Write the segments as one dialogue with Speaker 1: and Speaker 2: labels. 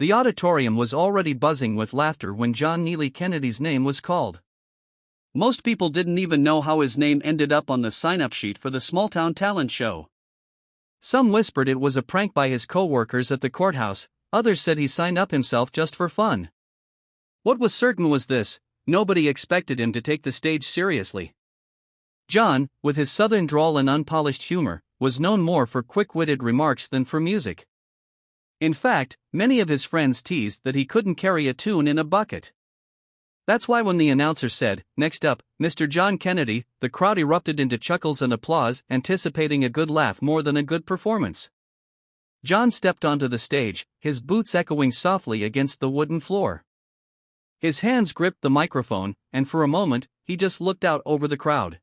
Speaker 1: The auditorium was already buzzing with laughter when John Neely Kennedy's name was called. Most people didn't even know how his name ended up on the sign-up sheet for the small-town talent show. Some whispered it was a prank by his co-workers at the courthouse, others said he signed up himself just for fun. What was certain was this: nobody expected him to take the stage seriously. John, with his southern drawl and unpolished humor, was known more for quick-witted remarks than for music. In fact, many of his friends teased that he couldn't carry a tune in a bucket. That's why when the announcer said, "Next up, Mr. John Kennedy," the crowd erupted into chuckles and applause, anticipating a good laugh more than a good performance. John stepped onto the stage, his boots echoing softly against the wooden floor. His hands gripped the microphone, and for a moment, he just looked out over the crowd.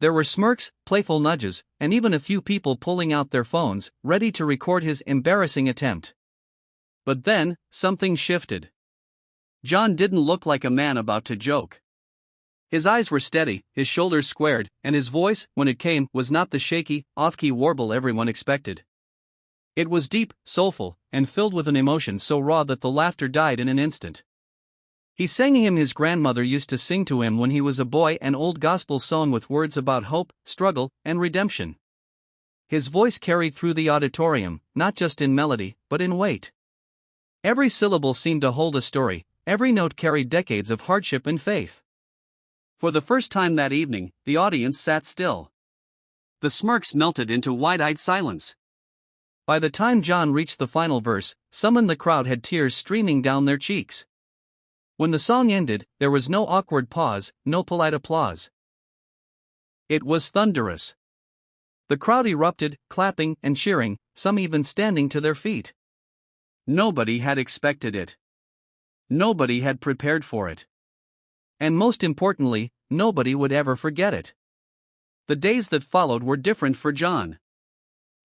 Speaker 1: There were smirks, playful nudges, and even a few people pulling out their phones, ready to record his embarrassing attempt. But then, something shifted. John didn't look like a man about to joke. His eyes were steady, his shoulders squared, and his voice, when it came, was not the shaky, off-key warble everyone expected. It was deep, soulful, and filled with an emotion so raw that the laughter died in an instant. He sang him his grandmother used to sing to him when he was a boy, an old gospel song with words about hope, struggle, and redemption. His voice carried through the auditorium, not just in melody, but in weight. Every syllable seemed to hold a story. Every note carried decades of hardship and faith. For the first time that evening, the audience sat still. The smirks melted into wide-eyed silence. By the time John reached the final verse, some in the crowd had tears streaming down their cheeks. When the song ended, there was no awkward pause, no polite applause. It was thunderous. The crowd erupted, clapping and cheering, some even standing to their feet. Nobody had expected it. Nobody had prepared for it. And most importantly, nobody would ever forget it. The days that followed were different for John.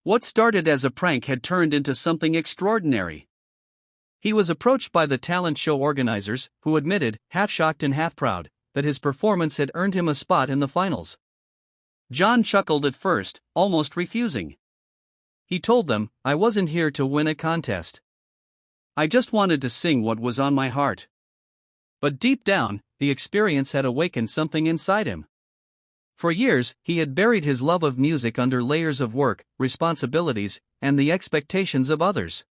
Speaker 1: What started as a prank had turned into something extraordinary. He was approached by the talent show organizers, who admitted, half shocked and half proud, that his performance had earned him a spot in the finals. John chuckled at first, almost refusing. He told them, "I wasn't here to win a contest. I just wanted to sing what was on my heart." But deep down, the experience had awakened something inside him. For years, he had buried his love of music under layers of work, responsibilities, and the expectations of others.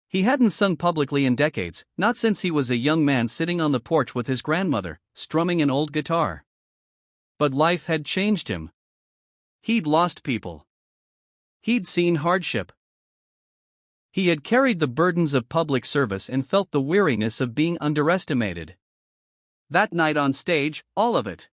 Speaker 1: He hadn't sung publicly in decades, not since he was a young man sitting on the porch with his grandmother, strumming an old guitar. But life had changed him. He'd lost people. He'd seen hardship. He had carried the burdens of public service and felt the weariness of being underestimated. That night on stage, all of it.